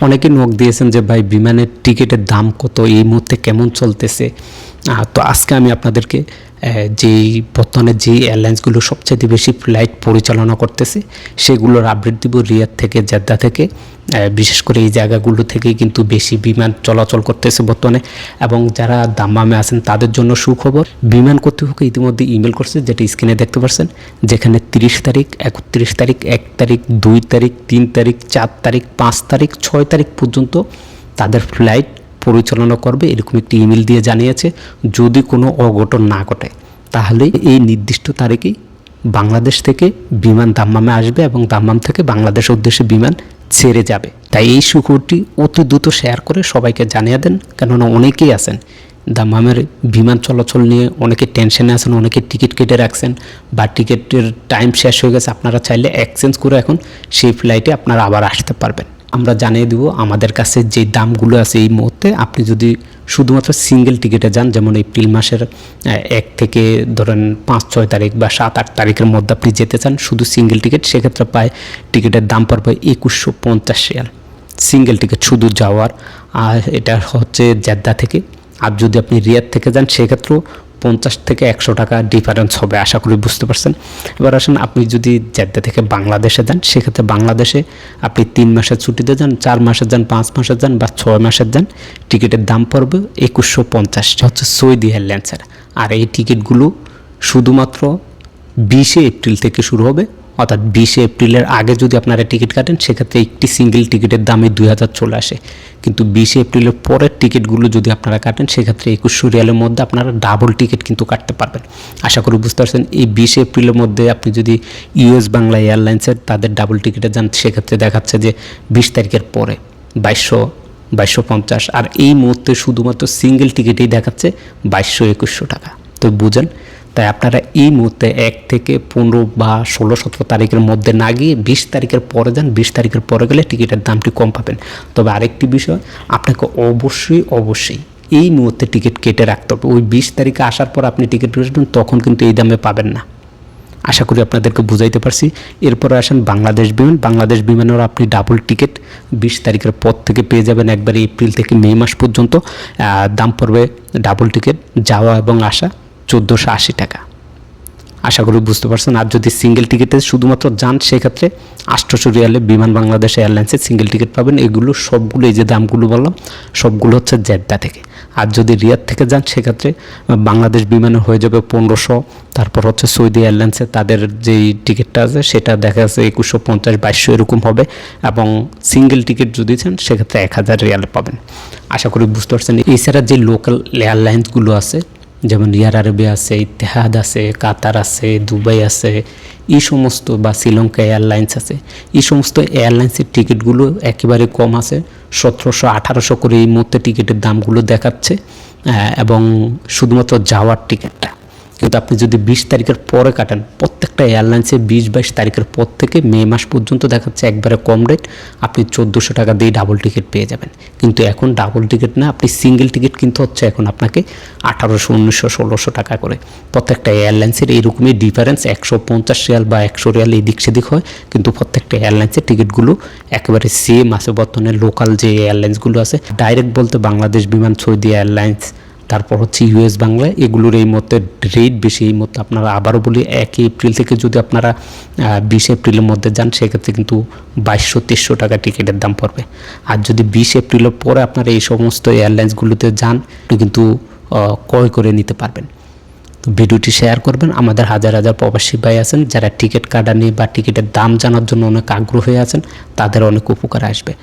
অনেকে নক দিয়েছেন যে ভাই বিমানের টিকিটের দাম কত, এই মুহূর্তে কেমন চলতেছে। তো আজকে আমি আপনাদেরকে যেই বর্তমানে যেই এয়ারলাইন্সগুলো সবচেয়ে বেশি ফ্লাইট পরিচালনা করতেছে সেগুলোর আপডেট দিব। রিয়াদ থেকে, জেদ্দা থেকে, বিশেষ করে এই জায়গাগুলো থেকেই কিন্তু বেশি বিমান চলাচল করতেছে বর্তমানে। এবং যারা দাম্মামে আছেন তাদের জন্য সুখবর, বিমান কর্তৃপক্ষ ইতিমধ্যে ইমেল করছে, যেটা স্ক্রিনে দেখতে পাচ্ছেন, যেখানে 30 তারিখ, 31 তারিখ, 1 তারিখ, 2 তারিখ, 3 তারিখ, 4 তারিখ, 5 তারিখ, 6 তারিখ পর্যন্ত তাদের ফ্লাইট পরিচালনা করবে, এরকম একটি ইমেল দিয়ে জানিয়েছে। যদি কোনো অঘটন না ঘটে তাহলে এই নির্দিষ্ট তারিখেই বাংলাদেশ থেকে বিমান দাম্মামে আসবে এবং দাম্মাম থেকে বাংলাদেশের উদ্দেশ্যে বিমান ছেড়ে যাবে। তাই এই সুখবরটি অতি দ্রুত শেয়ার করে সবাইকে জানিয়ে দেন, কেননা অনেকেই আছেন দাম্মামের বিমান চলাচল নিয়ে অনেকে টেনশনে আছেন, অনেকে টিকিট কেটে রাখছেন বা টিকিটের টাইম শেষ হয়ে গেছে। আপনারা চাইলে এক্সচেঞ্জ করে এখন সেই ফ্লাইটে আপনারা আবার আসতে পারবেন। আমরা জানিয়ে দেব আমাদের কাছে যে দামগুলো আছে এই মুহূর্তে। আপনি যদি শুধুমাত্র সিঙ্গেল টিকিটে যান, যেমন এপ্রিল মাসের 1 থেকে ধরেন 5-6 তারিখ বা 7-8 তারিখের মধ্যে আপনি যেতে চান শুধু সিঙ্গেল টিকিট, সেক্ষেত্রে প্রায় টিকিটের দাম পড়বে 2150 রিয়াল সিঙ্গেল টিকিট শুধু যাওয়ার। আর এটা হচ্ছে জেদ্দা থেকে। আর যদি আপনি রিয়াদ থেকে যান সেক্ষেত্রেও 50 থেকে 100 টাকা ডিফারেন্স হবে, আশা করি বুঝতে পারছেন। এবার আসেন, আপনি যদি জেদ্দা থেকে বাংলাদেশে যান সেক্ষেত্রে বাংলাদেশে আপনি 3 মাসের ছুটিতে যান, 4 মাসের যান, 5 মাসের যান বা 6 মাসের যান, টিকিটের দাম পড়বে 2150, হচ্ছে সৌদি এয়ারলাইন্সের। আর এই টিকিটগুলো শুধুমাত্র 20 এপ্রিল থেকে শুরু হবে, অর্থাৎ 20 এপ্রিলের আগে যদি আপনারা টিকিট কাটেন সেক্ষেত্রে একটি সিঙ্গেল টিকিটের দামে 2000 চলে আসে। কিন্তু 20 এপ্রিলের পরের টিকিটগুলো যদি আপনারা কাটেন সেক্ষেত্রে 2100 রিয়ালের মধ্যে আপনারা ডাবল টিকিট কিন্তু কাটতে পারবেন। আশা করি বুঝতে পারছেন। এই 20 এপ্রিলের মধ্যে আপনি যদি ইউএস বাংলা এয়ারলাইন্সের তাদের ডাবল টিকিটে যান সেক্ষেত্রে দেখাচ্ছে যে 20 তারিখের পরে 2250। আর এই মুহূর্তে শুধুমাত্র সিঙ্গেল টিকিটেই দেখাচ্ছে 2200-2100 টাকা। তো বুঝেন, তাই আপনারা এই মুহূর্তে 1 থেকে 15 বা 16-17 তারিখের মধ্যে না গিয়ে 20 তারিখের পরে যান। 20 তারিখের পরে গেলে টিকিটের দামটি কম পাবেন। তবে আরেকটি বিষয়, আপনাকে অবশ্যই এই মুহূর্তে টিকিট কেটে রাখতে হবে। ওই 20 তারিখে আসার পর আপনি টিকিট কাটবেন, তখন কিন্তু এই দামে পাবেন না। আশা করি আপনাদেরকে বুঝাইতে পারছি। এরপরে আসেন বাংলাদেশ বিমান। বাংলাদেশ বিমানেরও আপনি ডাবল টিকিট 20 তারিখের পর থেকে পেয়ে যাবেন, একবারে এপ্রিল থেকে মে মাস পর্যন্ত। দাম পড়বে ডাবল টিকিট যাওয়া এবং আসা 1480 টাকা। আশা করি বুঝতে পারছেন। আর যদি সিঙ্গেল টিকিটে শুধুমাত্র যান সেক্ষেত্রে 800 রিয়ালে বিমান বাংলাদেশ এয়ারলাইন্সের সিঙ্গেল টিকিট পাবেন। এগুলো সবগুলো, এই যে দামগুলো বললাম, সবগুলো হচ্ছে জেদ্দা থেকে। আর যদি রিয়াদ থেকে যান সেক্ষেত্রে বাংলাদেশ বিমানে হয়ে যাবে 1500। তারপর হচ্ছে সৌদি এয়ারলাইন্সের তাদের যেই টিকিটটা আছে সেটা দেখা যাচ্ছে 2150-2200 এরকম হবে। এবং সিঙ্গেল টিকিট যদি চান সেক্ষেত্রে 1000 রিয়ালে পাবেন। আশা করি বুঝতে পারছেন। এছাড়া যে লোকাল এয়ারলাইন্সগুলো আছে, যেমন এয়ার আরবিয়া আছে, ইতিহাদ আছে, কাতার আছে, দুবাই আছে, এই সমস্ত, বা শ্রীলঙ্কা এয়ারলাইন্স আছে, এই সমস্ত এয়ারলাইন্সের টিকিটগুলো একেবারে কম আছে। 1700-1800 করে এই মুহূর্তে টিকিটের দামগুলো দেখাচ্ছে, এবং শুধুমাত্র যাওয়ার টিকিটটা। কিন্তু আপনি যদি 20 তারিখের পরে কাটেন, প্রত্যেকটা এয়ারলাইন্সে 20-22 তারিখের পর থেকে মে মাস পর্যন্ত দেখাচ্ছে একবারে কম রেট, আপনি 1400 টাকা দিয়ে ডাবল টিকিট পেয়ে যাবেন। কিন্তু এখন ডাবল টিকিট না, আপনি সিঙ্গেল টিকিট কিনতে হচ্ছে এখন আপনাকে 1800, 1900, 1600 টাকা করে। প্রত্যেকটা এয়ারলাইন্সের এইরকমই ডিফারেন্স, 150 রিয়াল বা 100 রিয়াল এদিক সেদিক হয়, কিন্তু প্রত্যেকটা এয়ারলাইন্সের টিকিটগুলো একেবারে সেম আছে। বর্তমানে লোকাল যে এয়ারলাইন্সগুলো আছে, ডাইরেক্ট বলতে বাংলাদেশ বিমান, সৌদি এয়ারলাইন্স, তারপর হচ্ছে ইউএস বাংলা, এগুলোর এই মধ্যে রেট বেশি। এই মধ্যে আপনারা, আবারও বলি, 1 এপ্রিল থেকে যদি আপনারা 20 এপ্রিলের মধ্যে যান সেক্ষেত্রে কিন্তু 2200-2300 টাকা টিকিটের দাম পড়বে। আর যদি 20 এপ্রিলের পরে আপনারা এই সমস্ত এয়ারলাইন্সগুলোতে যান, আপনি কিন্তু ক্রয় করে নিতে পারবেন। তো ভিডিওটি শেয়ার করবেন। আমাদের হাজার হাজার প্রবাসী ভাই আছেন যারা টিকিট কাটা নিয়ে বা টিকিটের দাম জানার জন্য অনেক আগ্রহী আছেন, তাদের অনেক উপকার আসবে।